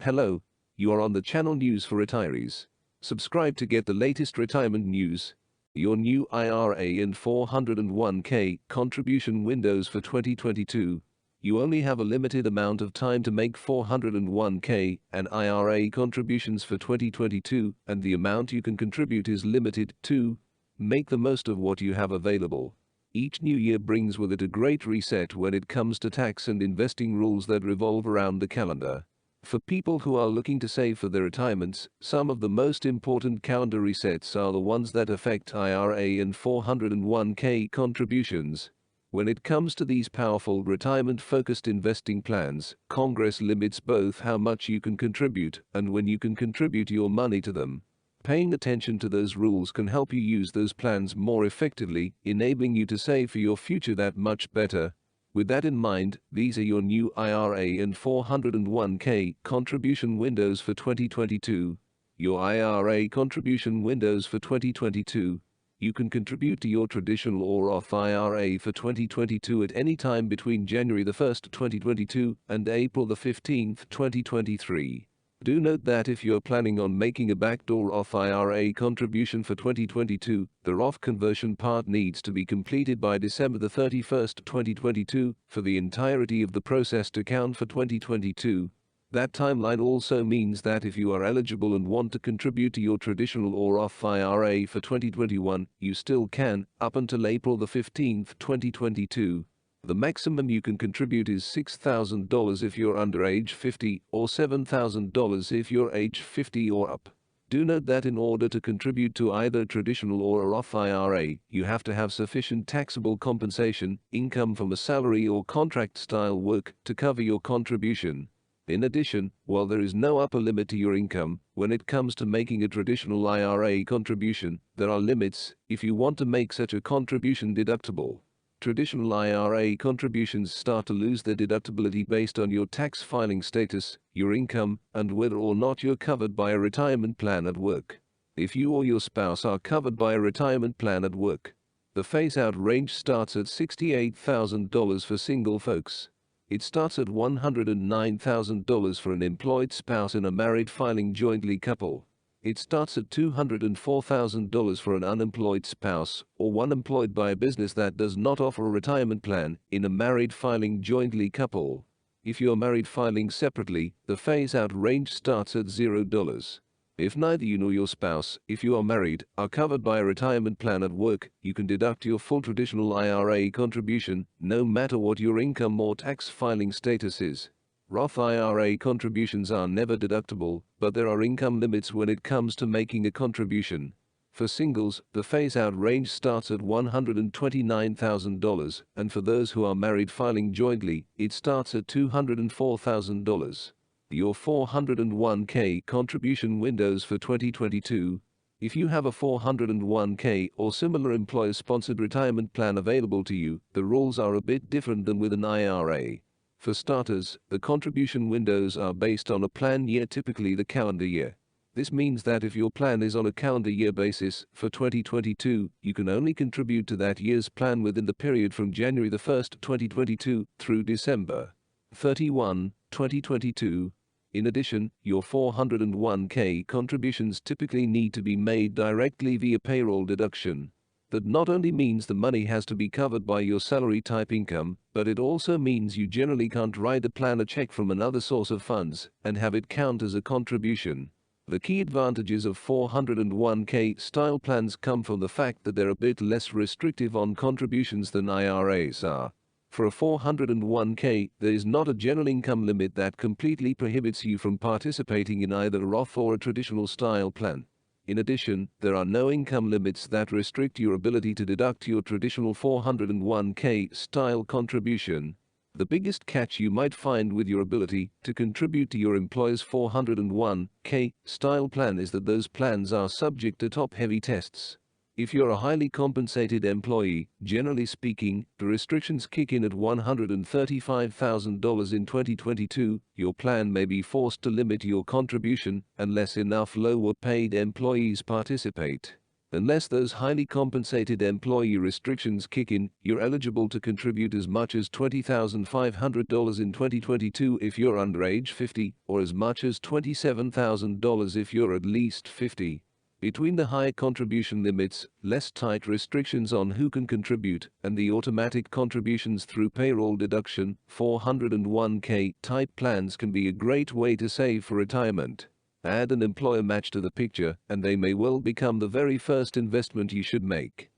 Hello, you are on the channel News for Retirees. Subscribe to get the latest retirement news. Your new IRA and 401k contribution windows for 2022. You only have a limited amount of time to make 401k and IRA contributions for 2022, and the amount you can contribute is limited too. Make the most of what you have available. Each new year brings with it a great reset when it comes to tax and investing rules that revolve around the calendar. For people who are looking to save for their retirements, some of the most important calendar resets are the ones that affect IRA and 401k contributions. When it comes to these powerful retirement-focused investing plans, Congress limits both how much you can contribute and when you can contribute your money to them. Paying attention to those rules can help you use those plans more effectively, enabling you to save for your future that much better. With that in mind, these are your new IRA and 401k contribution windows for 2022. Your IRA contribution windows for 2022. You can contribute to your traditional or Roth IRA for 2022 at any time between January 1st, 2022 and April 15th, 2023. Do note that if you are planning on making a backdoor Roth IRA contribution for 2022, the Roth conversion part needs to be completed by December 31st, 2022, for the entirety of the process to count for 2022. That timeline also means that if you are eligible and want to contribute to your traditional or Roth IRA for 2021, you still can, up until April 15th, 2022. The maximum you can contribute is $6,000 if you're under age 50, or $7,000 if you're age 50 or up. Do note that in order to contribute to either traditional or a Roth IRA, you have to have sufficient taxable compensation, income from a salary or contract-style work, to cover your contribution. In addition, while there is no upper limit to your income, when it comes to making a traditional IRA contribution, there are limits if you want to make such a contribution deductible. Traditional IRA contributions start to lose their deductibility based on your tax filing status, your income, and whether or not you're covered by a retirement plan at work. If you or your spouse are covered by a retirement plan at work, the phase-out range starts at $68,000 for single folks. It starts at $109,000 for an employed spouse and a married filing jointly couple. It starts at $204,000 for an unemployed spouse, or one employed by a business that does not offer a retirement plan, in a married filing jointly couple. If you are married filing separately, the phase-out range starts at $0. If neither you nor your spouse, if you are married, are covered by a retirement plan at work, you can deduct your full traditional IRA contribution, no matter what your income or tax filing status is. Roth IRA contributions are never deductible, but there are income limits when it comes to making a contribution. For singles, the phase-out range starts at $129,000, and for those who are married filing jointly, it starts at $204,000. Your 401k contribution windows for 2022. If you have a 401k or similar employer-sponsored retirement plan available to you, the rules are a bit different than with an IRA. For starters, the contribution windows are based on a plan year, typically the calendar year. This means that if your plan is on a calendar year basis, for 2022, you can only contribute to that year's plan within the period from January 1st, 2022, through December 31, 2022. In addition, your 401k contributions typically need to be made directly via payroll deduction. That not only means the money has to be covered by your salary-type income, but it also means you generally can't write the plan a check from another source of funds and have it count as a contribution. The key advantages of 401k style plans come from the fact that they're a bit less restrictive on contributions than IRAs are. For a 401k, there is not a general income limit that completely prohibits you from participating in either a Roth or a traditional style plan. In addition, there are no income limits that restrict your ability to deduct your traditional 401k style contribution. The biggest catch you might find with your ability to contribute to your employer's 401k style plan is that those plans are subject to top-heavy tests. If you're a highly compensated employee, generally speaking, the restrictions kick in at $135,000 in 2022. Your plan may be forced to limit your contribution unless enough lower-paid employees participate. Unless those highly compensated employee restrictions kick in, you're eligible to contribute as much as $20,500 in 2022 if you're under age 50, or as much as $27,000 if you're at least 50. Between the high contribution limits, less tight restrictions on who can contribute, and the automatic contributions through payroll deduction, 401k type plans can be a great way to save for retirement. Add an employer match to the picture, and they may well become the very first investment you should make.